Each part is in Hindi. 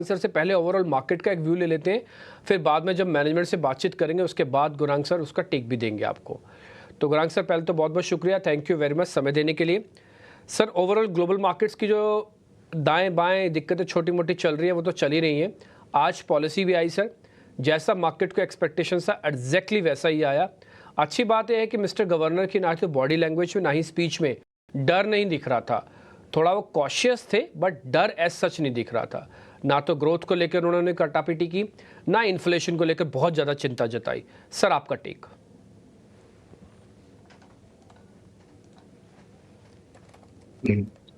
सर से पहले ओवरऑल मार्केट का एक व्यू ले लेते हैं, फिर बाद में जब मैनेजमेंट से बातचीत करेंगे उसके बाद गुरांग सर उसका टेक भी देंगे आपको। तो गुरांग सर पहले तो बहुत बहुत शुक्रिया, थैंक यू वेरी मच समय देने के लिए। सर ओवरऑल ग्लोबल मार्केट्स की जो दाएं बाएं दिक्कतें छोटी मोटी चल रही है वो तो चल ही रही हैं। आज पॉलिसी भी आई सर, जैसा मार्केट को एक्सपेक्टेशन था एग्जैक्टली वैसा ही आया। अच्छी बात यह है कि मिस्टर गवर्नर की ना तो बॉडी लैंग्वेज में ना ही स्पीच में डर नहीं दिख रहा था। थोड़ा वो कॉशियस थे बट डर एज सच नहीं दिख रहा था। ना तो ग्रोथ को लेकर उन्होंने कटापीटी की, ना इन्फ्लेशन को लेकर बहुत ज़्यादा चिंता जताई। सर आपका टेक।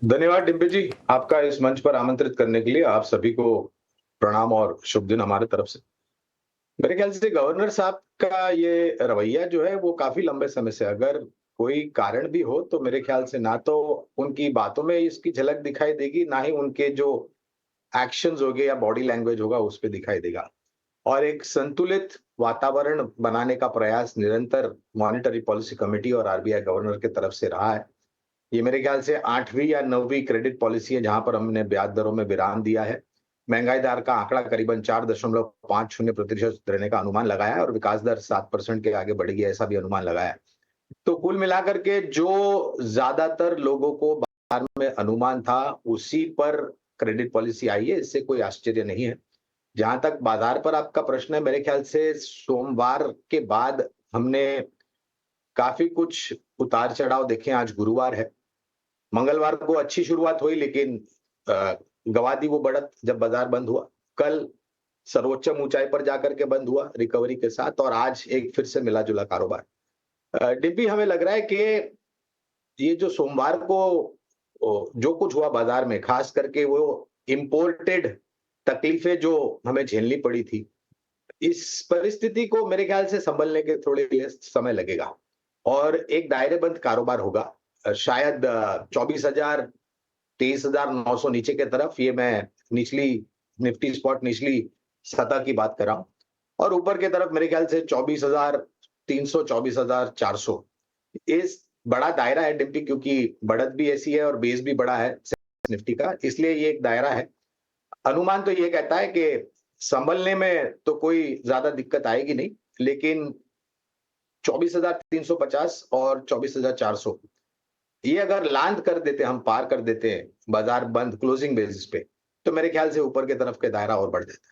धन्यवाद डिम्पी जी, आपका इस मंच पर आमंत्रित करने के लिए। आप सभी को प्रणाम और शुभ दिन हमारे तरफ से। मेरे ख्याल से गवर्नर साहब का ये रवैया जो है वो काफी लंबे समय से, अगर कोई कारण भी हो तो मेरे ख्याल से ना तो उनकी बातों में इसकी झलक दिखाई देगी, ना ही उनके जो एक्शंस हो गए या बॉडी लैंग्वेज होगा उस पर दिखाई देगा। और एक संतुलित वातावरण बनाने का प्रयास निरंतर मॉनेटरी पॉलिसी कमेटी और आरबीआई गवर्नर की तरफ से रहा है। ये मेरे ख्याल से 8वीं या 9वीं क्रेडिट पॉलिसी है जहां पर हमने ब्याज दरों में विराम दिया है। महंगाई दर का आंकड़ा करीबन 4.50% रहने का अनुमान लगाया है और विकास दर 7% के आगे बढ़ेगी ऐसा भी अनुमान लगाया है। तो कुल मिलाकर के जो ज्यादातर लोगों को बाजार में अनुमान था उसी पर क्रेडिट पॉलिसी आई है, इससे कोई आश्चर्य नहीं है। जहां तक बाजार पर आपका प्रश्न है, मेरे ख्याल से सोमवार के बाद हमने काफी कुछ उतार चढ़ाव देखे। आज गुरुवार है, मंगलवार को अच्छी शुरुआत हुई लेकिन गवा दी वो बढ़त जब बाजार बंद हुआ। कल सर्वोच्चम ऊंचाई पर जाकर के बंद हुआ रिकवरी के साथ, और आज एक फिर से मिला जुला कारोबार। डिब्बी हमें लग रहा है कि ये जो सोमवार को जो कुछ हुआ बाजार में, खास करके वो इंपोर्टेड तकलीफें जो हमें झेलनी पड़ी थी, इस परिस्थिति को मेरे ख्याल से संभलने के थोड़े समय लगेगा और एक दायरेबंद कारोबार होगा। शायद 24,000 23,900 नीचे के तरफ, ये मैं निचली निफ्टी स्पॉट निचली सतह की बात कर रहा हूं, और ऊपर के तरफ मेरे ख्याल से 24,300 24,400 इस बड़ा दायरा है डिम्पी, क्योंकि बढ़त भी ऐसी है और बेस भी बड़ा है निफ्टी का, इसलिए ये एक दायरा है। अनुमान तो ये कहता है कि संभलने में तो कोई ज्यादा दिक्कत आएगी नहीं, लेकिन 24,350 और 24,400 ये अगर लांद कर देते, हम पार कर देते हैं बाजार बंद क्लोजिंग बेसिस पे, तो मेरे ख्याल से ऊपर की तरफ के दायरा और बढ़ जाता है।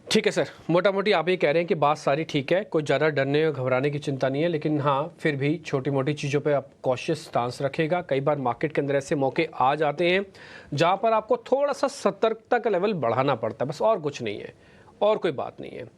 ठीक है सर, मोटा मोटी आप ये कह रहे हैं कि बात सारी ठीक है, कोई ज़्यादा डरने और घबराने की चिंता नहीं है, लेकिन हाँ फिर भी छोटी मोटी चीज़ों पे आप कॉशियस स्टांस रखेगा। कई बार मार्केट के अंदर ऐसे मौके आ जाते हैं जहाँ पर आपको थोड़ा सा सतर्कता का लेवल बढ़ाना पड़ता है, बस और कुछ नहीं है, और कोई बात नहीं है।